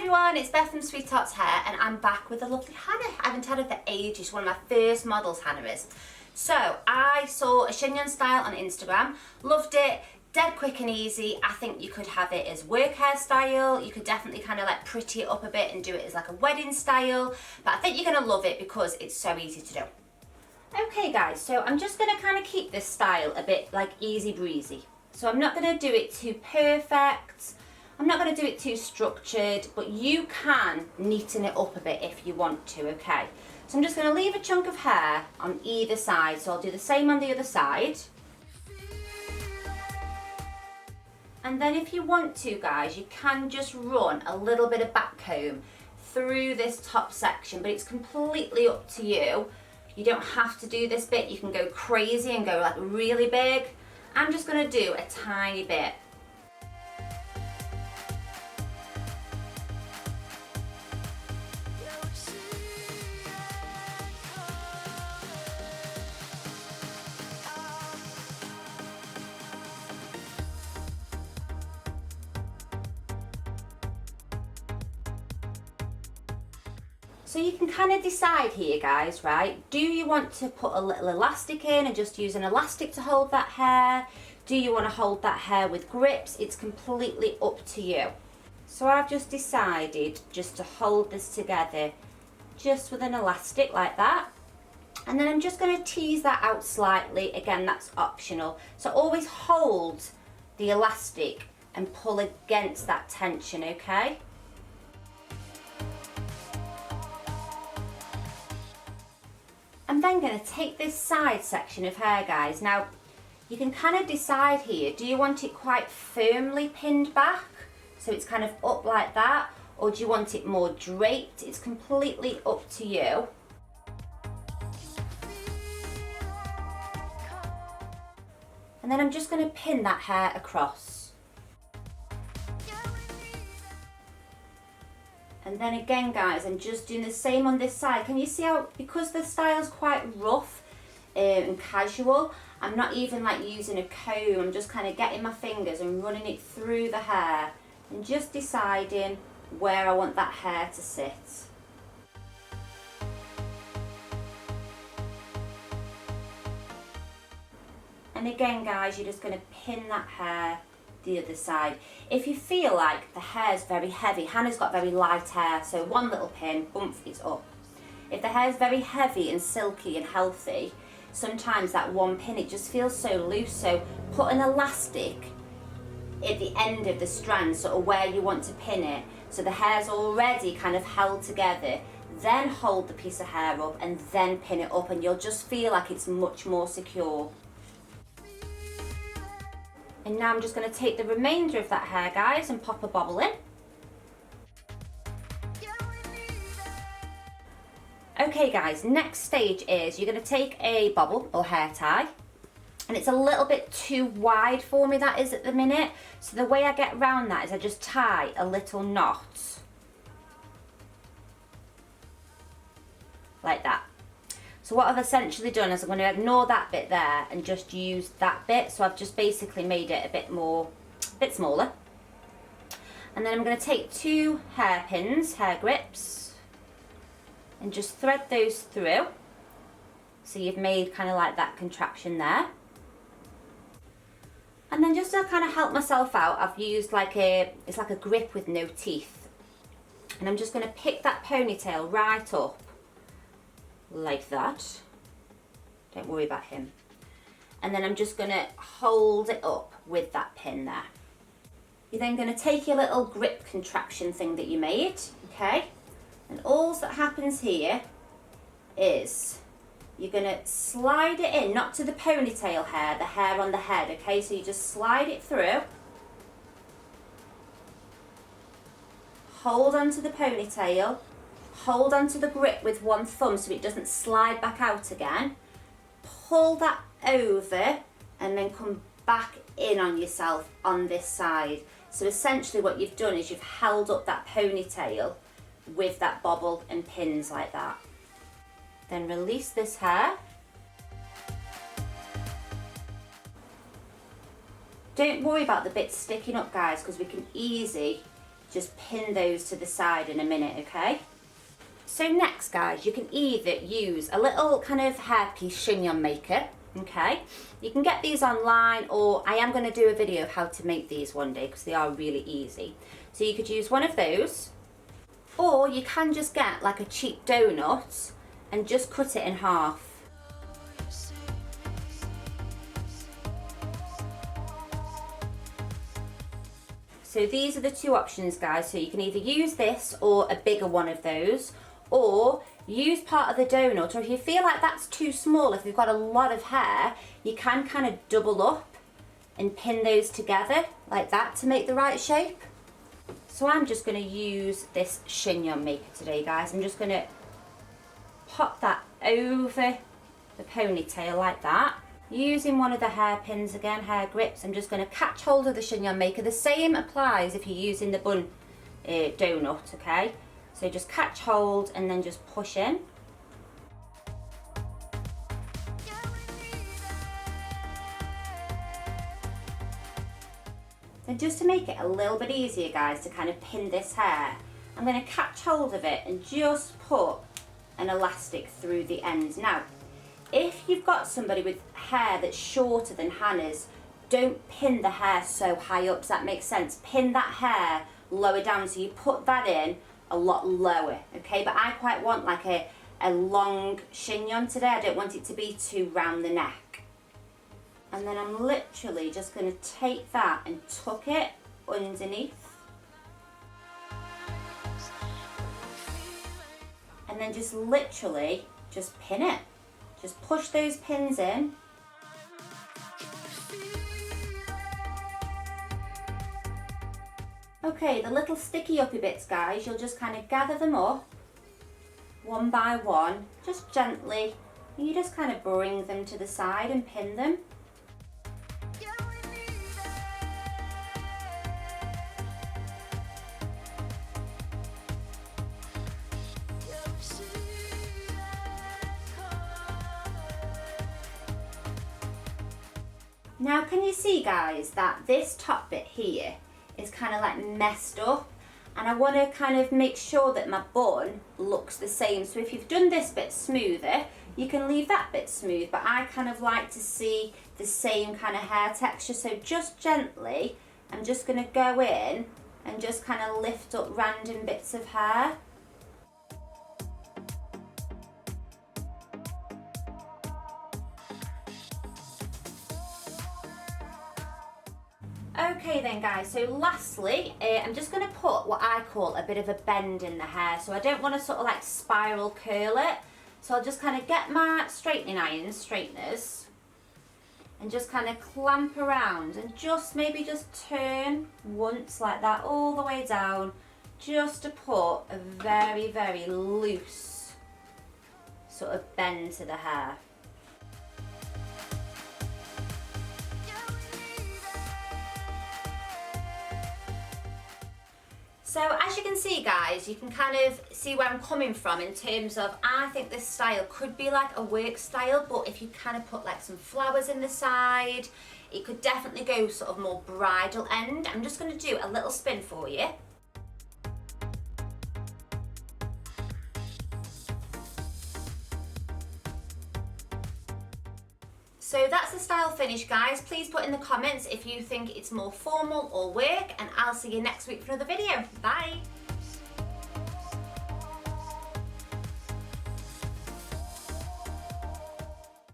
everyone, it's Beth from SweetHearts Hair and I'm back with a lovely Hannah. I haven't had her for ages, one of my first models Hannah is. So I saw a chignon style on Instagram, loved it, dead quick and easy. I think you could have it as work hairstyle, you could definitely kind of like pretty it up a bit and do it as like a wedding style, but I think you're going to love it because it's so easy to do. Okay guys, so I'm just going to kind of keep this style a bit like easy breezy. So I'm not going to do it too perfect. I'm not going to do it too structured, but you can neaten it up a bit if you want to, okay? So I'm just going to leave a chunk of hair on either side, so I'll do the same on the other side. And then if you want to, guys, you can just run a little bit of back comb through this top section, but it's completely up to you. You don't have to do this bit, you can go crazy and go like really big. I'm just going to do a tiny bit. So you can kind of decide here, guys, right? Do you want to put a little elastic in and just use an elastic to hold that hair? Do you want to hold that hair with grips? It's completely up to you. So I've just decided just to hold this together just with an elastic like that. And then I'm just going to tease that out slightly. Again, that's optional. So always hold the elastic and pull against that tension, okay? I'm then going to take this side section of hair, guys. Now, you can kind of decide here, do you want it quite firmly pinned back, so it's kind of up like that, or do you want it more draped? It's completely up to you. And then I'm just going to pin that hair across. And then again, guys, I'm just doing the same on this side. Can you see how, because the style's quite rough and casual, I'm not even like using a comb, I'm just kind of getting my fingers and running it through the hair and just deciding where I want that hair to sit. And again, guys, you're just going to pin that hair the other side. If you feel like the hair's very heavy, Hannah's got very light hair, so one little pin, boom, it's up. If the hair's very heavy and silky and healthy, sometimes that one pin, it just feels so loose, so put an elastic at the end of the strand, sort of where you want to pin it, so the hair's already kind of held together, then hold the piece of hair up and then pin it up, and you'll just feel like it's much more secure. And now I'm just going to take the remainder of that hair, guys, and pop a bobble in. Okay guys, next stage is you're going to take a bobble or hair tie, and it's a little bit too wide for me, that is, at the minute. So the way I get around that is I just tie a little knot like that. So what I've essentially done is I'm going to ignore that bit there and just use that bit. So I've just basically made it a bit smaller. And then I'm going to take two hairpins, hair grips, and just thread those through. So you've made kind of like that contraption there. And then just to kind of help myself out, I've used it's like a grip with no teeth. And I'm just going to pick that ponytail right up. Like that. Don't worry about him. And then I'm just going to hold it up with that pin there. You're then going to take your little grip contraption thing that you made, okay? And all that happens here is you're going to slide it in, not to the ponytail hair, the hair on the head, okay? So you just slide it through. Hold on to the ponytail. Hold onto the grip with one thumb so it doesn't slide back out again. Pull that over and then come back in on yourself on this side. So essentially what you've done is you've held up that ponytail with that bobble and pins like that. Then release this hair. Don't worry about the bits sticking up, guys, because we can easy just pin those to the side in a minute, okay? So next, guys, you can either use a little kind of hairpiece chignon maker, okay? You can get these online, or I am going to do a video of how to make these one day because they are really easy. So you could use one of those, or you can just get like a cheap donut and just cut it in half. So these are the two options, guys. So you can either use this or a bigger one of those, or use part of the donut, or if you feel like that's too small, if you've got a lot of hair, you can kind of double up and pin those together like that to make the right shape. So I'm just going to use this chignon maker today, guys. I'm just going to pop that over the ponytail like that. Using one of the hairpins again, hair grips, I'm just going to catch hold of the chignon maker. The same applies if you're using the bun donut, okay? So just catch hold and then just push in. And just to make it a little bit easier, guys, to kind of pin this hair, I'm going to catch hold of it and just put an elastic through the ends. Now, if you've got somebody with hair that's shorter than Hannah's, don't pin the hair so high up. Does that make sense? Pin that hair lower down, so you put that in a lot lower, okay? But I quite want like a long chignon today. I don't want it to be too round the neck. And then I'm literally just going to take that and tuck it underneath. And then just literally just pin it. Just push those pins in. Okay, the little sticky uppy bits, guys, you'll just kind of gather them up one by one, just gently. And you just kind of bring them to the side and pin them. Now can you see, guys, that this top bit here is kind of like messed up, and I want to kind of make sure that my bun looks the same. So if you've done this bit smoother, you can leave that bit smooth, but I kind of like to see the same kind of hair texture. So just gently, I'm just going to go in and just kind of lift up random bits of hair. Okay then, guys, so lastly, I'm just going to put what I call a bit of a bend in the hair. So I don't want to sort of like spiral curl it. So I'll just kind of get my straightening irons, straighteners, and just kind of clamp around and just maybe just turn once like that all the way down, just to put a very, very loose sort of bend to the hair. So as you can see, guys, you can kind of see where I'm coming from in terms of, I think this style could be like a work style, but if you kind of put like some flowers in the side, it could definitely go sort of more bridal end. I'm just going to do a little spin for you. So that's the style finish, guys. Please put in the comments if you think it's more formal or work, and I'll see you next week for another video. Bye!